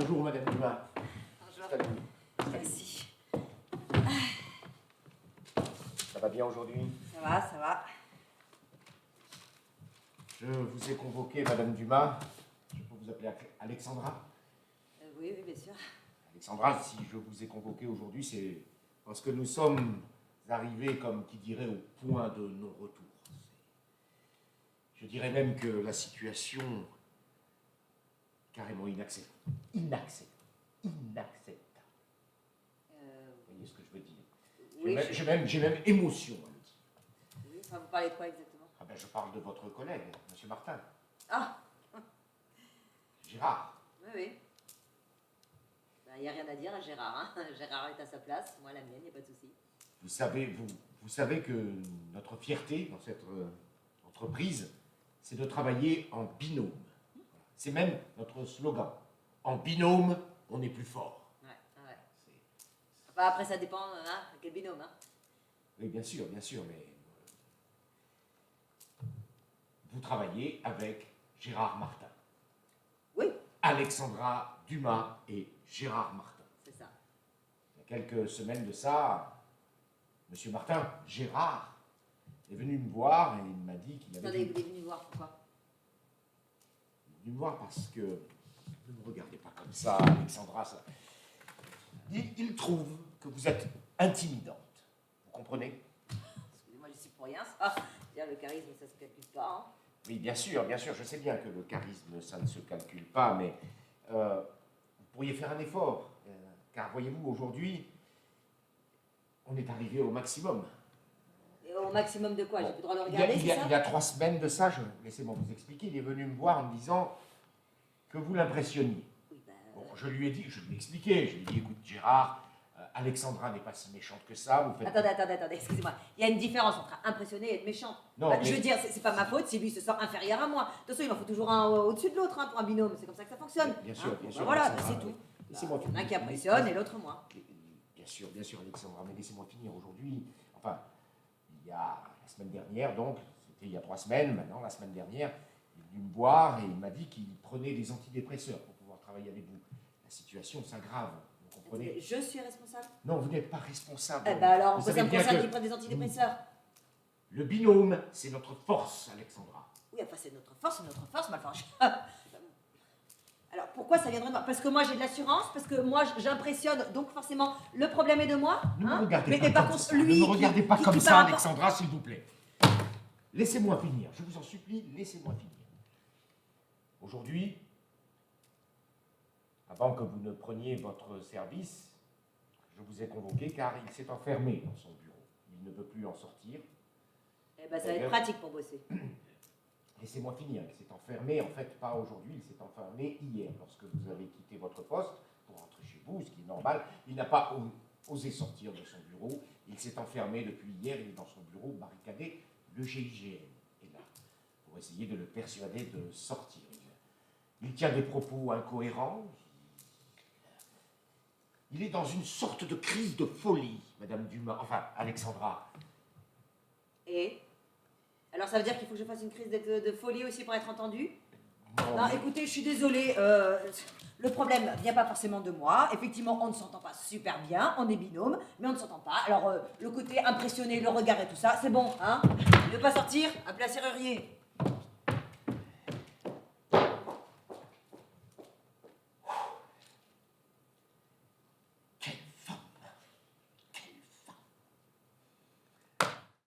Bonjour, Madame Dumas. Bonjour. Salut. Merci. Ça va bien aujourd'hui? Ça va, ça va. Je vous ai convoqué, Madame Dumas. Je peux vous appeler Alexandra? Oui, oui, bien sûr. Alexandra, si je vous ai convoqué aujourd'hui, c'est parce que nous sommes arrivés, comme qui dirait, au point de non-retour. Je dirais même que la situation est carrément inacceptable. Inacceptable. Inacceptable. Vous voyez ce que je veux dire? Oui, J'ai même émotion à le dire. oui, enfin, vous parlez de quoi exactement? Ah ben, je parle de votre collègue, Monsieur Martin. Ah, Gérard. oui, oui. Il n'y a rien à dire à Gérard. Hein. Gérard est à sa place, moi la mienne, il n'y a pas de souci. Vous savez que notre fierté dans cette entreprise, c'est de travailler en binôme. C'est même notre slogan. En binôme, on est plus fort. Ouais, ouais. Enfin, après, ça dépend, hein, quel binôme. Hein. Oui, bien sûr, mais vous travaillez avec Gérard Martin. Oui, Alexandra Dumas et Gérard Martin. c'est ça. Il y a quelques semaines de ça, Monsieur Martin, Gérard, est venu me voir et il m'a dit qu'il avait... Attendez, vous êtes venu voir pourquoi? Il est venu me voir parce que... Ne me regardez pas comme ça, Alexandra. Il trouve que vous êtes intimidante. Vous comprenez? Excusez-moi, je suis pour rien, ça. Dire, le charisme, ça se calcule pas. Hein. Oui, bien sûr, je sais bien que le charisme, ça ne se calcule pas, mais vous pourriez faire un effort. Car voyez-vous, aujourd'hui, on est arrivé au maximum. Et au maximum de quoi? J'ai plus le droit de Il regarder, y c'est ça? a 3 semaines de ça, laissez-moi vous expliquer, il est venu me voir en me disant que vous l'impressionniez. Oui, ben, Bon, je lui ai expliqué, je lui ai dit, écoute Gérard, Alexandra n'est pas si méchante que ça, vous faites... Attendez, excusez-moi. Il y a une différence entre impressionner et être méchant. Non, Bah, mais- Je veux dire, c'est pas ma faute si lui se sent inférieur à moi. De toute façon, il en faut toujours un au-dessus de l'autre hein, pour un binôme. C'est comme ça que ça fonctionne. Bien sûr, Hein. bien Bah, sûr. voilà, Alexandra, c'est tout. Laissez-moi Il y en a un finir. qui impressionne et l'autre moins. Bien sûr, Alexandra, mais laissez-moi finir aujourd'hui. Enfin, il y a la semaine dernière, donc, c'était il y a 3 semaines, maintenant, la semaine dernière, il est venu me voir et il m'a dit qu'il prenait des antidépresseurs pour pouvoir travailler avec vous. La situation s'aggrave, vous comprenez? Je suis responsable. Non, vous n'êtes pas responsable. Eh ben alors, Vous pourquoi ça savez me bien concerne que qu'il prenne des antidépresseurs? le binôme, c'est notre force, Alexandra. Oui, enfin, c'est notre force, mais enfin, Alors, pourquoi ça viendrait de moi? Parce que moi, j'ai de l'assurance, parce que moi, j'impressionne, donc forcément, le problème est de moi. Ne me hein. regardez mais pas par comme contre, ça. lui. Ne me regardez pas qui comme par ça, rapport- Alexandra, s'il vous plaît. Laissez-moi finir. Je vous en supplie, laissez-moi finir. Aujourd'hui, avant que vous ne preniez votre service, je vous ai convoqué car il s'est enfermé dans son bureau. Il ne veut plus en sortir. Eh ben, ça va être pratique pour bosser. Laissez-moi finir. Il s'est enfermé, en fait, pas aujourd'hui, il s'est enfermé hier, lorsque vous avez quitté votre poste pour rentrer chez vous, ce qui est normal. Il n'a pas osé sortir de son bureau. Il s'est enfermé depuis hier, il est dans son bureau barricadé. Le GIGN est là pour essayer de le persuader de sortir. Il tient des propos incohérents. Il est dans une sorte de crise de folie, Madame Dumas, enfin, Alexandra. Et alors, ça veut dire qu'il faut que je fasse une crise de folie aussi pour être entendue? Non, Non, mais- écoutez, je suis désolée. Le problème vient pas forcément de moi. Effectivement, on ne s'entend pas super bien. On est binôme, mais on ne s'entend pas. Alors, le côté impressionné, le regard et tout ça, c'est bon, hein? Ne pas sortir, appelez un serrurier.